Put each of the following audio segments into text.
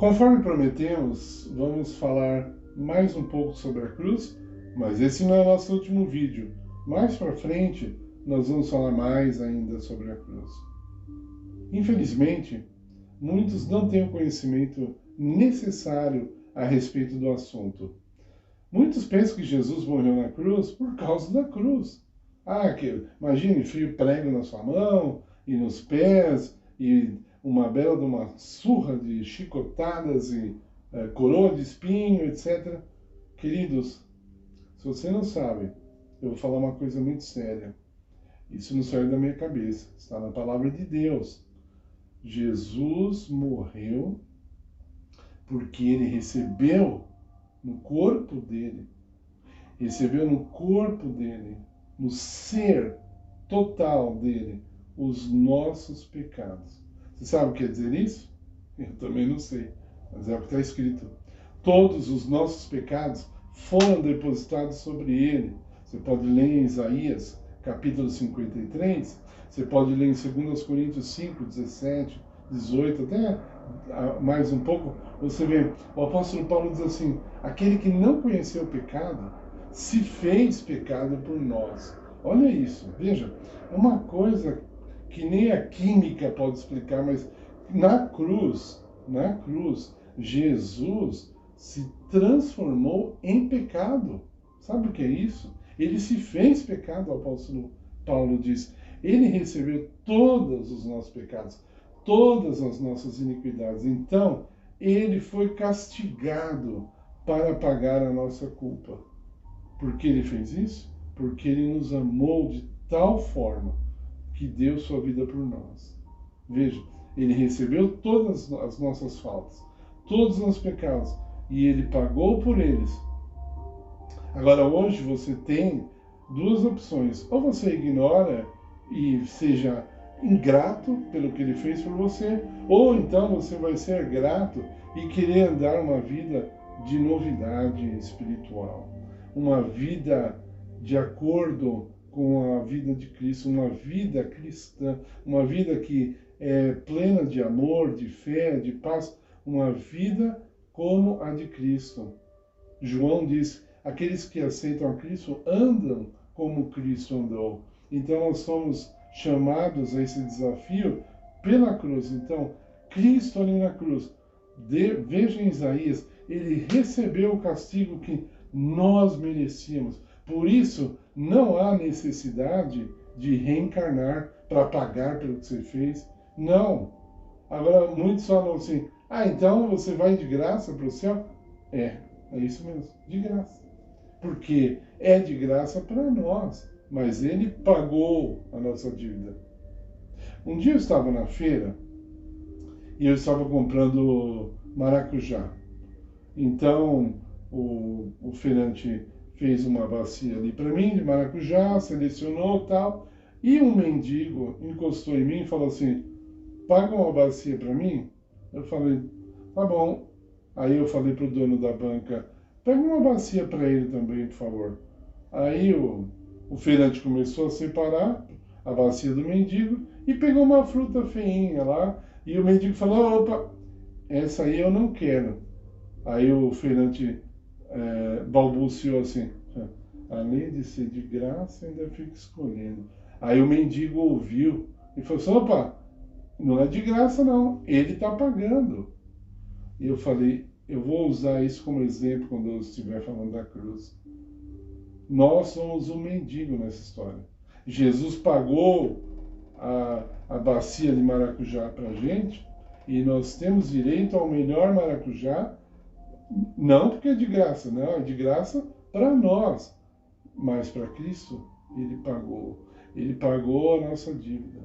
Conforme prometemos, vamos falar mais um pouco sobre a cruz, mas esse não é o nosso último vídeo. Mais para frente, nós vamos falar mais ainda sobre a cruz. Infelizmente, muitos não têm o conhecimento necessário a respeito do assunto. Muitos pensam que Jesus morreu na cruz por causa da cruz. Imagine fio prego na sua mão e nos pés e uma bela de uma surra de chicotadas e coroa de espinho, etc. Queridos, se você não sabe, eu vou falar uma coisa muito séria. Isso não saiu da minha cabeça, está na palavra de Deus. Jesus morreu porque ele recebeu no corpo dele, no ser total dele, os nossos pecados. Você sabe o que quer dizer isso? Eu também não sei, mas é o que está escrito. Todos os nossos pecados foram depositados sobre ele. Você pode ler em Isaías, capítulo 53, você pode ler em 2 Coríntios 5, 17, 18, até mais um pouco, você vê, o apóstolo Paulo diz assim, aquele que não conheceu o pecado, se fez pecado por nós. Olha isso, veja, uma coisa que nem a química pode explicar, mas na cruz, Jesus se transformou em pecado. Sabe o que é isso? Ele se fez pecado, o apóstolo Paulo diz. Ele recebeu todos os nossos pecados, todas as nossas iniquidades. Então, ele foi castigado para pagar a nossa culpa. Por que ele fez isso? Porque ele nos amou de tal forma que deu sua vida por nós. Veja, ele recebeu todas as nossas faltas, todos os nossos pecados, e ele pagou por eles. Agora, hoje você tem duas opções. Ou você ignora e seja ingrato pelo que ele fez por você, ou então você vai ser grato e querer andar uma vida de novidade espiritual, uma vida de acordo com a vida de Cristo, uma vida cristã, uma vida que é plena de amor, de fé, de paz, uma vida como a de Cristo. João diz, aqueles que aceitam a Cristo andam como Cristo andou. Então nós somos chamados a esse desafio pela cruz. Então, Cristo ali na cruz, veja em Isaías, ele recebeu o castigo que nós merecíamos. Por isso, não há necessidade de reencarnar para pagar pelo que você fez. Não. Agora, muitos falam assim, então você vai de graça para o céu? É isso mesmo, de graça. Porque é de graça para nós, mas ele pagou a nossa dívida. Um dia eu estava na feira e eu estava comprando maracujá. Então, o feirante fez uma bacia ali para mim de maracujá, selecionou tal, e um mendigo encostou em mim e falou assim, paga uma bacia para mim? Eu falei, tá bom. Aí eu falei para o dono da banca, pega uma bacia para ele também, por favor. Aí o feirante começou a separar a bacia do mendigo e pegou uma fruta feinha lá, e o mendigo falou, opa, essa aí eu não quero. Aí o feirante balbuciou assim, além de ser de graça, ainda fica escolhendo. Aí o mendigo ouviu e falou assim, opa, não é de graça não, ele está pagando. E eu falei, eu vou usar isso como exemplo quando eu estiver falando da cruz. Nós somos um mendigo nessa história. Jesus pagou a bacia de maracujá para a gente e nós temos direito ao melhor maracujá, não porque é de graça, não, é de graça para nós, mas para Cristo ele pagou. Ele pagou a nossa dívida.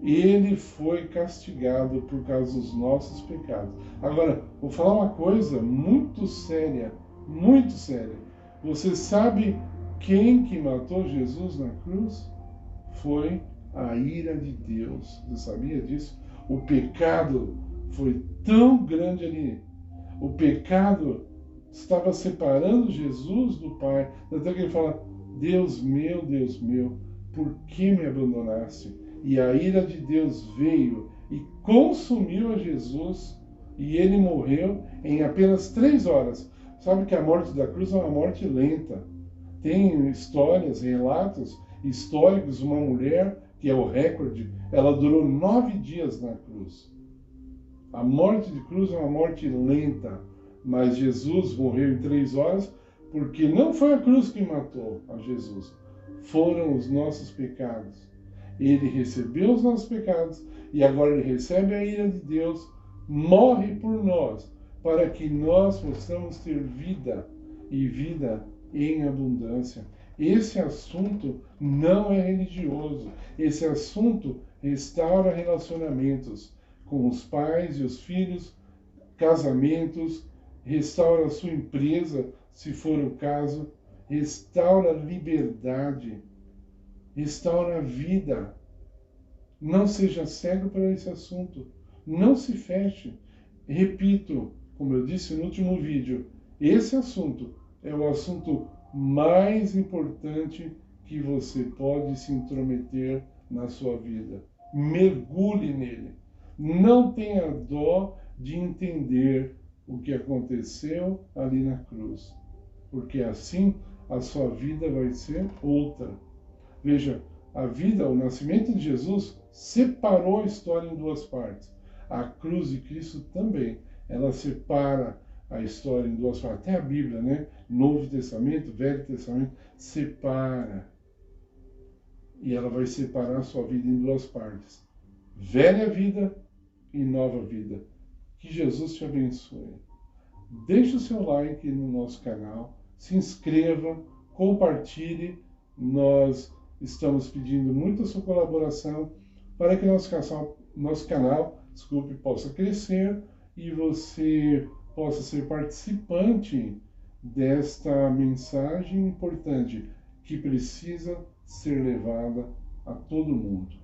Ele foi castigado por causa dos nossos pecados. Agora, vou falar uma coisa muito séria, muito séria. Você sabe quem que matou Jesus na cruz? Foi a ira de Deus. Você sabia disso? O pecado foi tão grande ali. O pecado estava separando Jesus do Pai. Até que ele fala, Deus meu, por que me abandonaste? E a ira de Deus veio e consumiu a Jesus E ele morreu em apenas 3 horas. Sabe que a morte da cruz é uma morte lenta. Tem histórias, relatos históricos, uma mulher, que é o recorde, ela durou 9 dias na cruz. A morte de cruz é uma morte lenta, mas Jesus morreu em 3 horas, porque não foi a cruz que matou a Jesus, foram os nossos pecados. Ele recebeu os nossos pecados e agora ele recebe a ira de Deus, morre por nós, para que nós possamos ter vida e vida em abundância. Esse assunto não é religioso. Esse assunto restaura relacionamentos com os pais e os filhos, casamentos, restaura a sua empresa, se for o caso, restaura a liberdade, restaura a vida. Não seja cego para esse assunto. Não se feche. Repito, como eu disse no último vídeo, esse assunto é o assunto mais importante que você pode se intrometer na sua vida. Mergulhe nele. Não tenha dó de entender o que aconteceu ali na cruz, porque assim a sua vida vai ser outra. Veja, a vida, o nascimento de Jesus separou a história em 2 partes. A cruz de Cristo também, ela separa a história em 2 partes. Até a Bíblia, né? Novo Testamento, Velho Testamento, separa. E ela vai separar a sua vida em 2 partes. Velha vida e nova vida. Que Jesus te abençoe. Deixe o seu like no nosso canal, se inscreva, compartilhe. Nós estamos pedindo muito a sua colaboração para que nosso canal possa crescer e você possa ser participante desta mensagem importante que precisa ser levada a todo mundo.